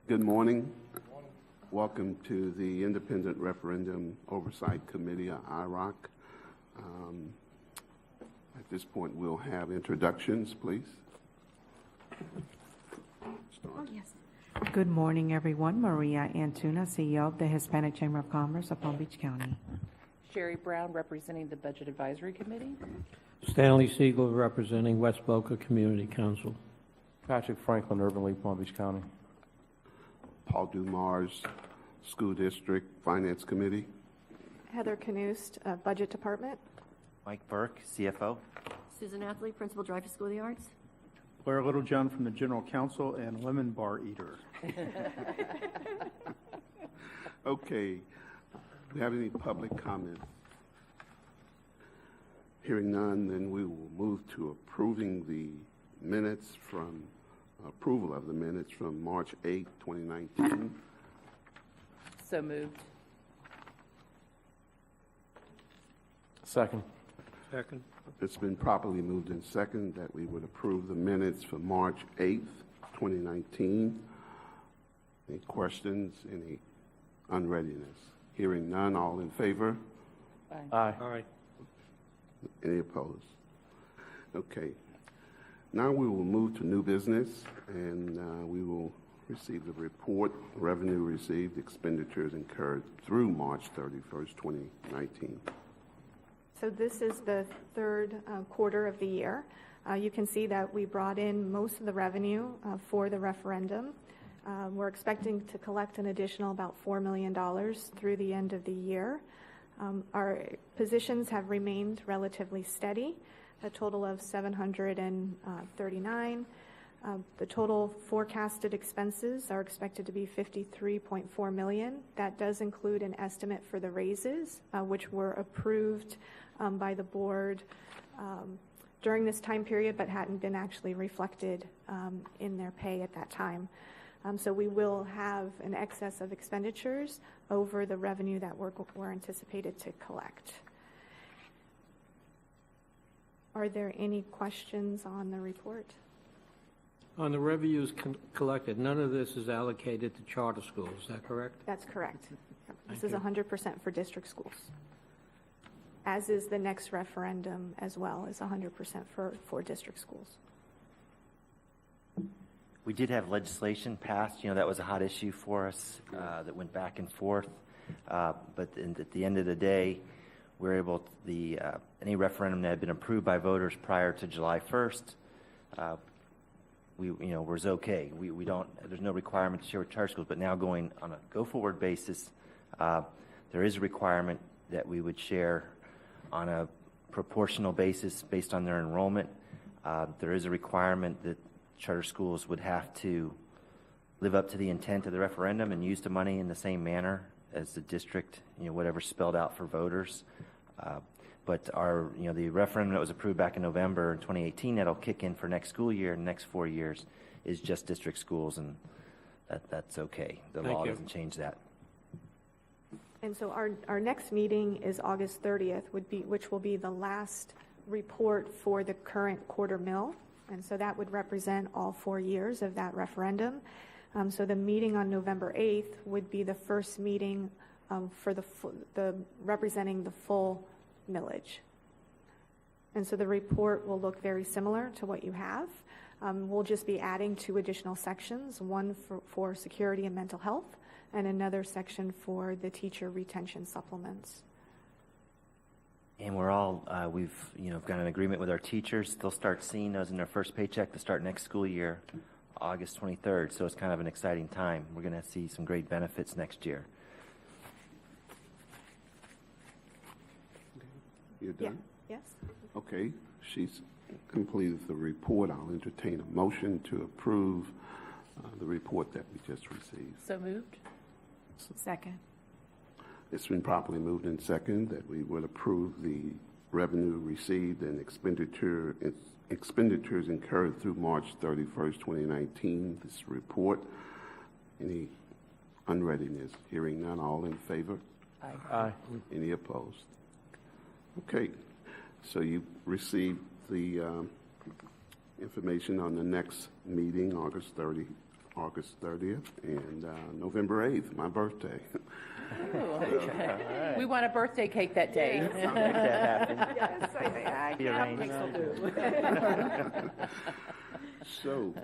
Good morning. Welcome to the Independent Referendum Oversight Committee, or IROC. At this point, we'll have introductions, please. Oh, yes. Good morning, everyone. Maria Antuna, CEO of the Hispanic Chamber of Commerce of Palm Beach County. Sherry Brown, representing the Budget Advisory Committee. Stanley Siegel, representing West Boca Community Council. Patrick Franklin, Urban League, Palm Beach County. Paul Dumars, School District Finance Committee. Heather Knust, Budget Department. Mike Burke, CFO. Susan Athley, Principal Director, School of the Arts. Blair Littlejohn from the General Counsel and Lemon Bar Eater. Okay. Do we have any public comments? Hearing none, then we will move to approving the minutes from approval of the minutes from March 8, 2019. So moved. Second. Second. It's been properly moved in second that we would approve the minutes for March 8th, 2019. Any questions? Any unreadiness? Hearing none, all in favor? Aye. Aye. Any opposed? Okay. Now we will move to new business, and we will receive the report, revenue received, expenditures incurred through March 31st, 2019. So this is the third quarter of the year. You can see that we brought in most of the revenue for the referendum. We're expecting to collect an additional about $4 million through the end of the year. Our positions have remained relatively steady, a total of 739. The total forecasted expenses are expected to be $53.4 million. That does include an estimate for the raises, which were approved by the board during this time period, but hadn't been actually reflected in their pay at that time. So we will have an excess of expenditures over the revenue that we're anticipated to collect. Are there any questions on the report? On the revenues collected, none of this is allocated to charter schools, is that correct? That's correct. This is you. 100% for district schools, as is the next referendum as well, is 100% for district schools. We did have legislation passed. That was a hot issue for us that went back and forth. But at the end of the day, we're able to, any referendum that had been approved by voters prior to July 1st, was okay. We don't. There's no requirement to share with charter schools. But now going on a go-forward basis, there is a requirement that we would share on a proportional basis based on their enrollment. There is a requirement that charter schools would have to live up to the intent of the referendum and use the money in the same manner as the district, whatever spelled out for voters. But the referendum that was approved back in November in 2018 that'll kick in for next school year and next 4 years is just district schools, and that's okay. The law doesn't change that. And so our next meeting is August 30th, which will be the last report for the current quarter mill. And so that would represent all 4 years of that referendum. So the meeting on November 8th would be the first meeting for the representing the full millage. And so the report will look very similar to what you have. We'll just be adding 2 additional sections, one for security and mental health, and another section for the teacher retention supplements. And we're all, we've got an agreement with our teachers. They'll start seeing those in their first paycheck to start next school year, August 23rd. So it's kind of an exciting time. We're going to see some great benefits next year. You're done? Yeah. Yes. Okay. She's completed the report. I'll entertain a motion to approve the report that we just received. So moved. Second. It's been properly moved in second that we would approve the revenue received and expenditures incurred through March 31st, 2019. This report. Any unreadiness? Hearing none, all in favor? Aye. Aye. Any opposed? Okay. So you received the information on the next meeting, August 30th, August 30th, and November 8th, my birthday. We want a birthday cake that day. Make that happen. Yes, Be yeah, arranged. cakes will do. So,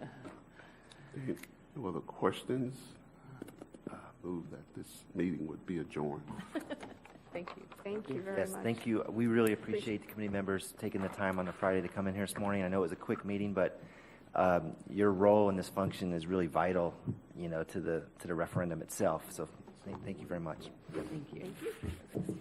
no other questions? Move that this meeting would be adjourned. Thank you. Thank you very Yes, much. thank you. We really appreciate the committee members taking the time on the Friday to come in here this morning. I know it was a quick meeting, but your role in this function is really vital, to the referendum itself. So thank you very much. Thank you.